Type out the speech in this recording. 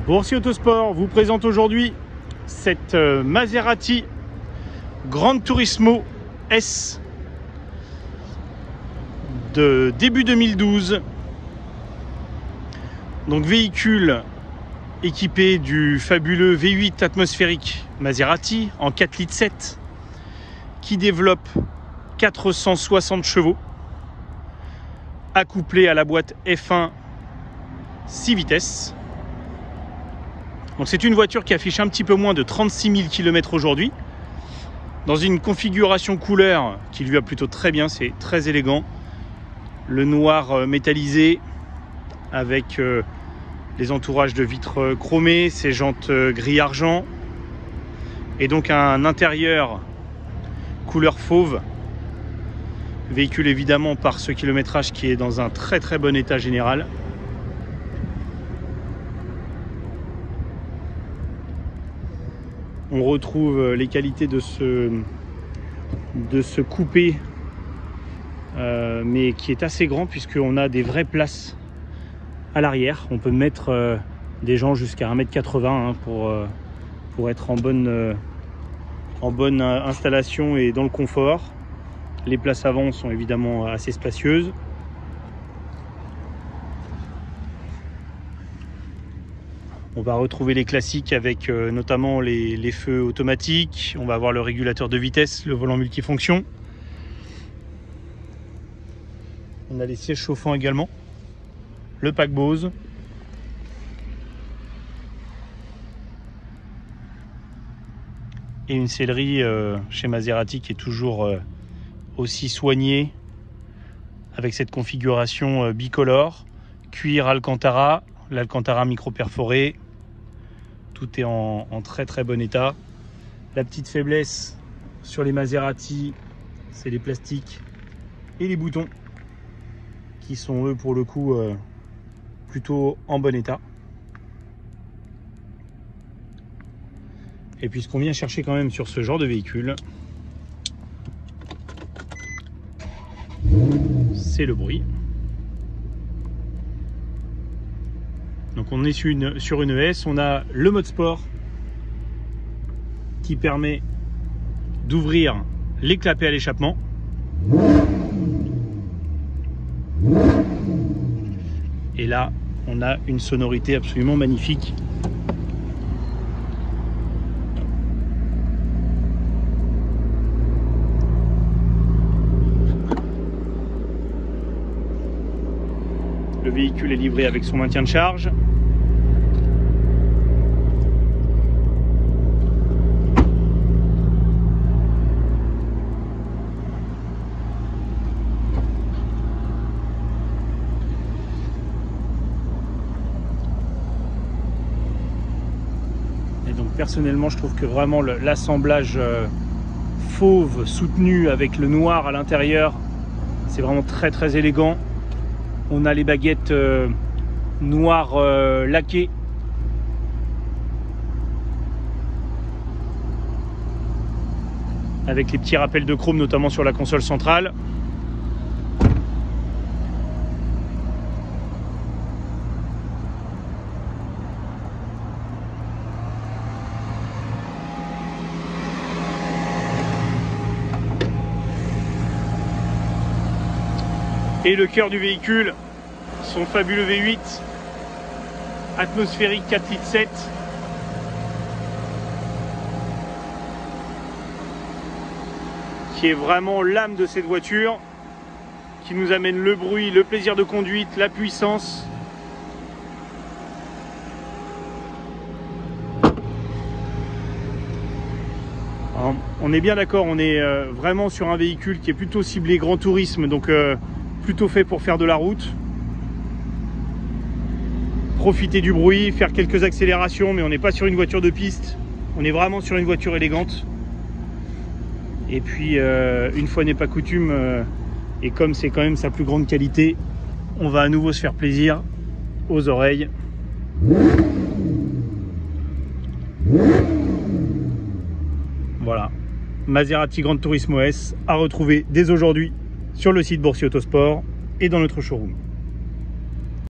Boursier Autosport vous présente aujourd'hui cette Maserati Gran Turismo S de début 2012. Donc véhicule équipé du fabuleux V8 atmosphérique Maserati en 4,7 litres qui développe 460 chevaux, accouplé à la boîte F1 6 vitesses. Donc c'est une voiture qui affiche un petit peu moins de 36 000 km aujourd'hui, dans une configuration couleur qui lui va plutôt très bien, c'est très élégant. Le noir métallisé avec les entourages de vitres chromées, ses jantes gris argent, et donc un intérieur couleur fauve. Véhicule évidemment par ce kilométrage qui est dans un très très bon état général. On retrouve les qualités de ce coupé, mais qui est assez grand puisqu'on a des vraies places à l'arrière. On peut mettre des gens jusqu'à 1,80 m pour être en bonne installation et dans le confort. Les places avant sont évidemment assez spacieuses. On va retrouver les classiques avec notamment les feux automatiques. On va avoir le régulateur de vitesse, le volant multifonction. On a les sièges chauffants également, le pack Bose. Et une sellerie chez Maserati qui est toujours aussi soignée, avec cette configuration bicolore, cuir Alcantara, l'Alcantara micro perforé. Tout est en très très bon état. La petite faiblesse sur les Maserati, c'est les plastiques et les boutons qui sont eux pour le coup plutôt en bon état. Et puis ce qu'on vient chercher quand même sur ce genre de véhicule, c'est le bruit. Donc on est sur une S, on a le mode sport qui permet d'ouvrir les clapets à l'échappement. Et là, on a une sonorité absolument magnifique. Le véhicule est livré avec son maintien de charge. Et donc personnellement, je trouve que vraiment l'assemblage fauve soutenu avec le noir à l'intérieur, c'est vraiment très très élégant. On a les baguettes noires laquées. Avec les petits rappels de chrome, notamment sur la console centrale. Et le cœur du véhicule, son fabuleux V8 atmosphérique 4,7 litres, qui est vraiment l'âme de cette voiture, qui nous amène le bruit, le plaisir de conduite, la puissance. Alors, on est bien d'accord, on est vraiment sur un véhicule qui est plutôt ciblé grand tourisme, donc plutôt fait pour faire de la route, profiter du bruit, faire quelques accélérations, mais on n'est pas sur une voiture de piste, on est vraiment sur une voiture élégante. Et puis une fois n'est pas coutume, et comme c'est quand même sa plus grande qualité, on va à nouveau se faire plaisir aux oreilles. Voilà, Maserati Gran Turismo S à retrouver dès aujourd'hui sur le site Boursier Autosport et dans notre showroom.